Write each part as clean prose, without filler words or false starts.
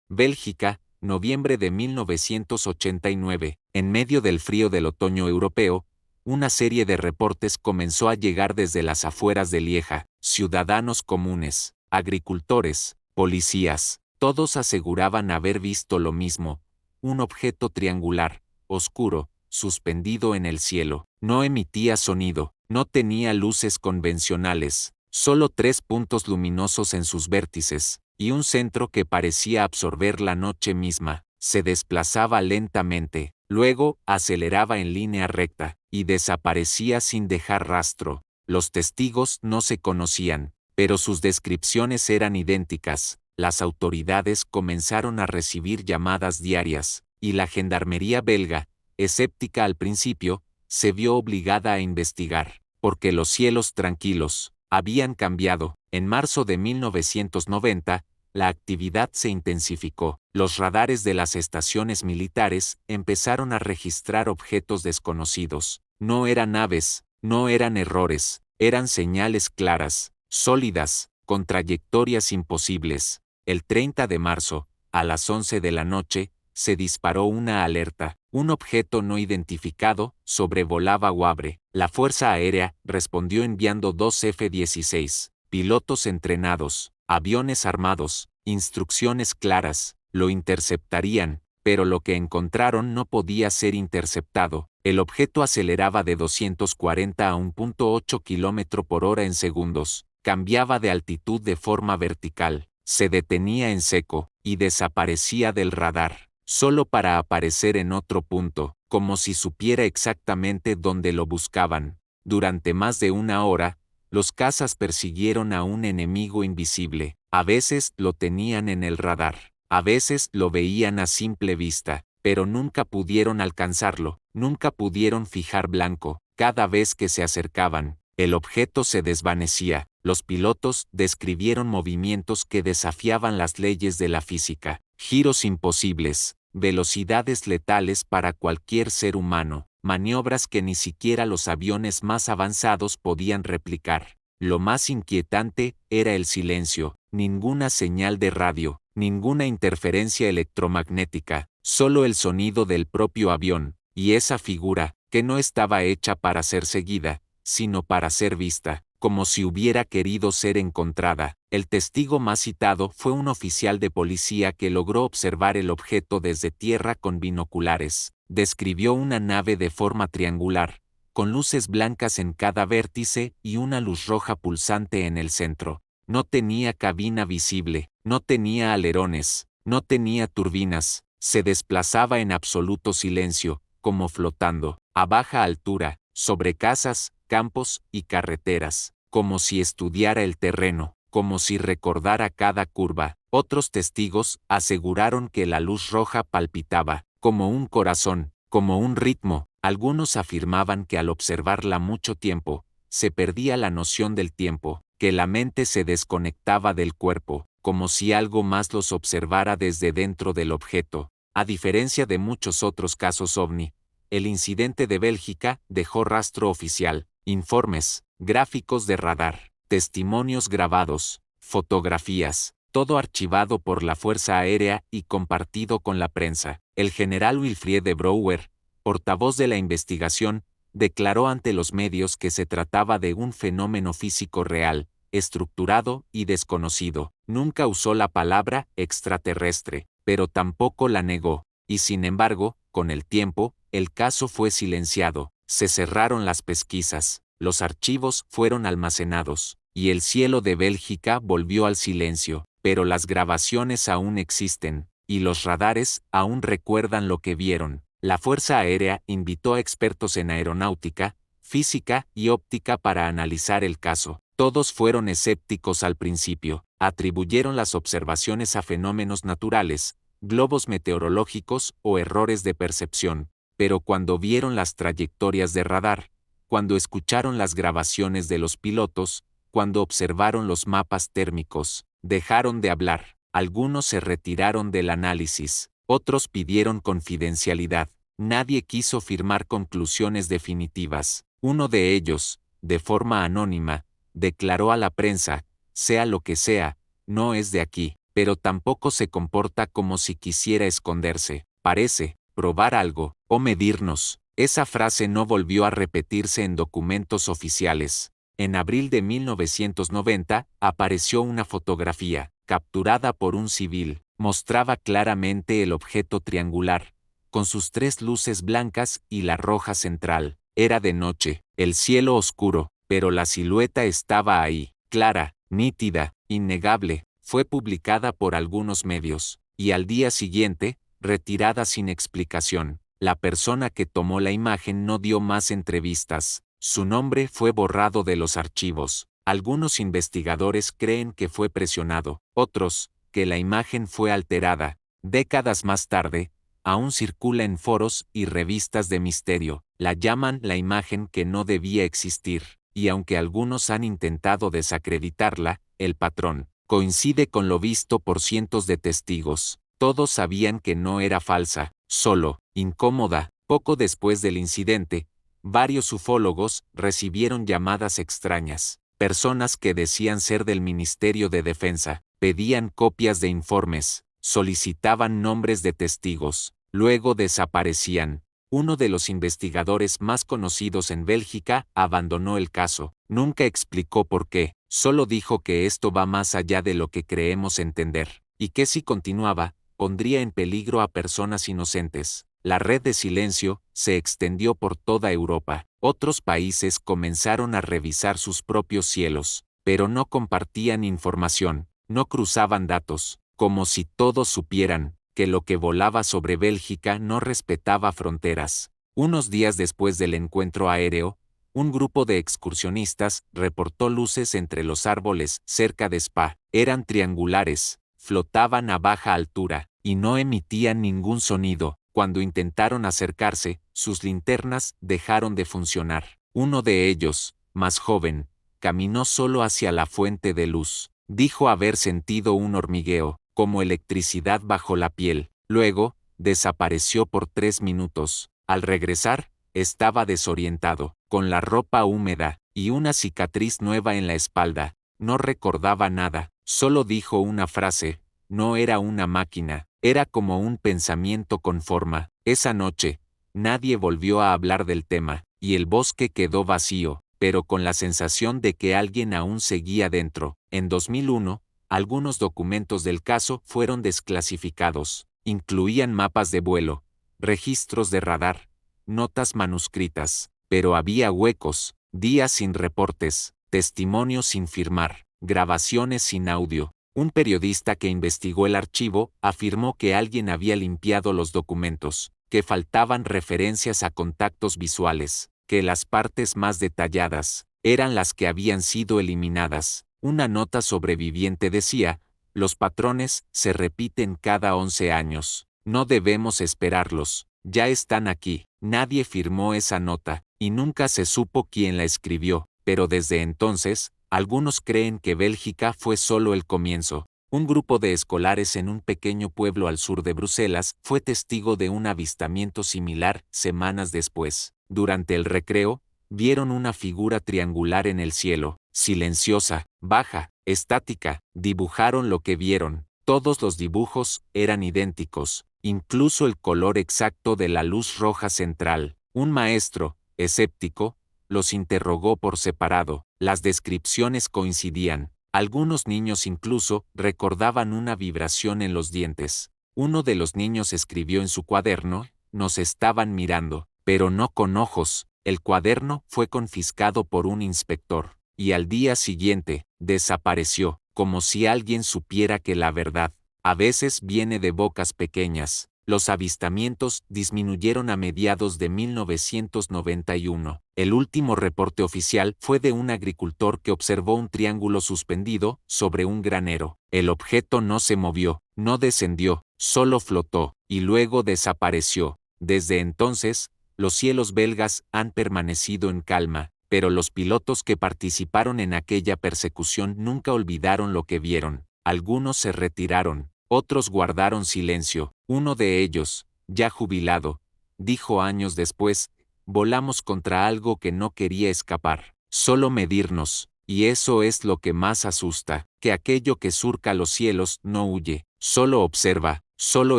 Bélgica, noviembre de 1989. En medio del frío del otoño europeo, una serie de reportes comenzó a llegar desde las afueras de Lieja. Ciudadanos comunes, agricultores, policías, todos aseguraban haber visto lo mismo: un objeto triangular, oscuro, suspendido en el cielo. No emitía sonido, no tenía luces convencionales, solo 3 puntos luminosos en sus vértices, y un centro que parecía absorber la noche misma. Se desplazaba lentamente, luego aceleraba en línea recta, y desaparecía sin dejar rastro. Los testigos no se conocían, pero sus descripciones eran idénticas. Las autoridades comenzaron a recibir llamadas diarias, y la gendarmería belga, escéptica al principio, se vio obligada a investigar, porque los cielos tranquilos habían cambiado. En marzo de 1990, la actividad se intensificó. Los radares de las estaciones militares empezaron a registrar objetos desconocidos. No eran naves, no eran errores, eran señales claras, sólidas, con trayectorias imposibles. El 30 de marzo, a las 11 de la noche, se disparó una alerta. Un objeto no identificado sobrevolaba Wavre. La Fuerza Aérea respondió enviando 2 F-16, pilotos entrenados, aviones armados, instrucciones claras. Lo interceptarían, pero lo que encontraron no podía ser interceptado. El objeto aceleraba de 240 a 1.8 km/h en segundos, cambiaba de altitud de forma vertical, se detenía en seco, y desaparecía del radar, solo para aparecer en otro punto, como si supiera exactamente dónde lo buscaban. Durante más de una hora, los cazas persiguieron a un enemigo invisible. A veces lo tenían en el radar, a veces lo veían a simple vista, pero nunca pudieron alcanzarlo, nunca pudieron fijar blanco. Cada vez que se acercaban, el objeto se desvanecía. Los pilotos describieron movimientos que desafiaban las leyes de la física, giros imposibles, velocidades letales para cualquier ser humano, maniobras que ni siquiera los aviones más avanzados podían replicar. Lo más inquietante era el silencio, ninguna señal de radio, ninguna interferencia electromagnética, solo el sonido del propio avión, y esa figura, que no estaba hecha para ser seguida, sino para ser vista, como si hubiera querido ser encontrada. El testigo más citado fue un oficial de policía que logró observar el objeto desde tierra con binoculares. Describió una nave de forma triangular, con luces blancas en cada vértice y una luz roja pulsante en el centro. No tenía cabina visible, no tenía alerones, no tenía turbinas, se desplazaba en absoluto silencio, como flotando, a baja altura, sobre casas, campos y carreteras, como si estudiara el terreno, como si recordara cada curva. Otros testigos aseguraron que la luz roja palpitaba, como un corazón, como un ritmo. Algunos afirmaban que al observarla mucho tiempo, se perdía la noción del tiempo, que la mente se desconectaba del cuerpo, como si algo más los observara desde dentro del objeto. A diferencia de muchos otros casos ovni, el incidente de Bélgica dejó rastro oficial, informes, gráficos de radar, testimonios grabados, fotografías, todo archivado por la Fuerza Aérea y compartido con la prensa. El general Wilfried de Brouwer, portavoz de la investigación, declaró ante los medios que se trataba de un fenómeno físico real, estructurado y desconocido. Nunca usó la palabra extraterrestre, pero tampoco la negó, y sin embargo, con el tiempo, el caso fue silenciado, se cerraron las pesquisas, los archivos fueron almacenados, y el cielo de Bélgica volvió al silencio, pero las grabaciones aún existen, y los radares aún recuerdan lo que vieron. La Fuerza Aérea invitó a expertos en aeronáutica, física y óptica para analizar el caso. Todos fueron escépticos al principio, atribuyeron las observaciones a fenómenos naturales, globos meteorológicos o errores de percepción, pero cuando vieron las trayectorias de radar, cuando escucharon las grabaciones de los pilotos, cuando observaron los mapas térmicos, dejaron de hablar. Algunos se retiraron del análisis, otros pidieron confidencialidad. Nadie quiso firmar conclusiones definitivas. Uno de ellos, de forma anónima, declaró a la prensa: sea lo que sea, no es de aquí. pero tampoco se comporta como si quisiera esconderse. Parece probar algo o medirnos. Esa frase no volvió a repetirse en documentos oficiales. En abril de 1990, apareció una fotografía, capturada por un civil. Mostraba claramente el objeto triangular, con sus 3 luces blancas y la roja central. Era de noche, el cielo oscuro, pero la silueta estaba ahí, clara, nítida, innegable. Fue publicada por algunos medios, y al día siguiente, retirada sin explicación. La persona que tomó la imagen no dio más entrevistas. Su nombre fue borrado de los archivos. Algunos investigadores creen que fue presionado, otros, que la imagen fue alterada. Décadas más tarde, aún circula en foros y revistas de misterio. La llaman la imagen que no debía existir, y aunque algunos han intentado desacreditarla, el patrón coincide con lo visto por cientos de testigos. Todos sabían que no era falsa, solo incómoda. Poco después del incidente, varios ufólogos recibieron llamadas extrañas. Personas que decían ser del Ministerio de Defensa, pedían copias de informes, solicitaban nombres de testigos, luego desaparecían. Uno de los investigadores más conocidos en Bélgica abandonó el caso. Nunca explicó por qué, solo dijo que esto va más allá de lo que creemos entender, y que si continuaba, pondría en peligro a personas inocentes. La red de silencio se extendió por toda Europa. Otros países comenzaron a revisar sus propios cielos, pero no compartían información, no cruzaban datos, como si todos supieran que lo que volaba sobre Bélgica no respetaba fronteras. Unos días después del encuentro aéreo, un grupo de excursionistas reportó luces entre los árboles cerca de Spa. Eran triangulares, flotaban a baja altura, y no emitían ningún sonido. Cuando intentaron acercarse, sus linternas dejaron de funcionar. Uno de ellos, más joven, caminó solo hacia la fuente de luz. Dijo haber sentido un hormigueo, como electricidad bajo la piel. Luego, desapareció por 3 minutos. Al regresar, estaba desorientado, con la ropa húmeda y una cicatriz nueva en la espalda. No recordaba nada, solo dijo una frase: no era una máquina, era como un pensamiento con forma. Esa noche, nadie volvió a hablar del tema, y el bosque quedó vacío, pero con la sensación de que alguien aún seguía dentro. En 2001, algunos documentos del caso fueron desclasificados. Incluían mapas de vuelo, registros de radar, notas manuscritas, pero había huecos, días sin reportes, testimonios sin firmar, grabaciones sin audio. Un periodista que investigó el archivo afirmó que alguien había limpiado los documentos, que faltaban referencias a contactos visuales, que las partes más detalladas eran las que habían sido eliminadas. Una nota sobreviviente decía: los patrones se repiten cada 11 años. No debemos esperarlos, ya están aquí. Nadie firmó esa nota, y nunca se supo quién la escribió, pero desde entonces, algunos creen que Bélgica fue solo el comienzo. Un grupo de escolares en un pequeño pueblo al sur de Bruselas fue testigo de un avistamiento similar semanas después. Durante el recreo, vieron una figura triangular en el cielo, silenciosa, baja, estática. Dibujaron lo que vieron. Todos los dibujos eran idénticos, incluso el color exacto de la luz roja central. Un maestro, escéptico, los interrogó por separado. Las descripciones coincidían. Algunos niños incluso recordaban una vibración en los dientes. Uno de los niños escribió en su cuaderno: nos estaban mirando, pero no con ojos. El cuaderno fue confiscado por un inspector, y al día siguiente, desapareció, como si alguien supiera que la verdad a veces viene de bocas pequeñas. Los avistamientos disminuyeron a mediados de 1991. El último reporte oficial fue de un agricultor que observó un triángulo suspendido sobre un granero. El objeto no se movió, no descendió, solo flotó, y luego desapareció. Desde entonces, los cielos belgas han permanecido en calma, pero los pilotos que participaron en aquella persecución nunca olvidaron lo que vieron. Algunos se retiraron, otros guardaron silencio. Uno de ellos, ya jubilado, dijo años después: volamos contra algo que no quería escapar. Solo medirnos, Y eso es lo que más asusta, que aquello que surca los cielos no huye, solo observa, solo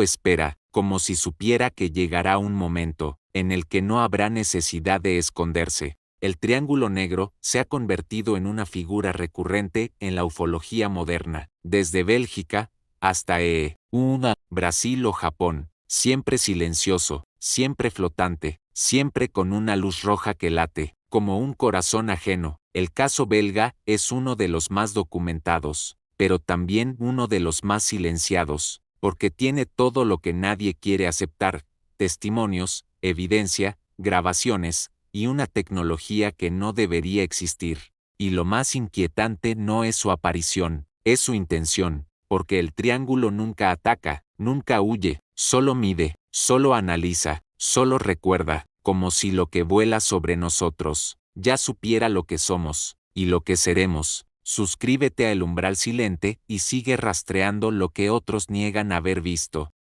espera, como si supiera que llegará un momento, en el que no habrá necesidad de esconderse. El triángulo negro se ha convertido en una figura recurrente en la ufología moderna, desde Bélgica hasta Brasil o Japón, siempre silencioso, siempre flotante, siempre con una luz roja que late, como un corazón ajeno. El caso belga es uno de los más documentados, pero también uno de los más silenciados, porque tiene todo lo que nadie quiere aceptar: testimonios, evidencia, grabaciones, y una tecnología que no debería existir. Y lo más inquietante no es su aparición, es su intención, porque el triángulo nunca ataca, nunca huye, solo mide, solo analiza, solo recuerda, como si lo que vuela sobre nosotros ya supiera lo que somos, y lo que seremos. Suscríbete a El Umbral Silente y sigue rastreando lo que otros niegan haber visto.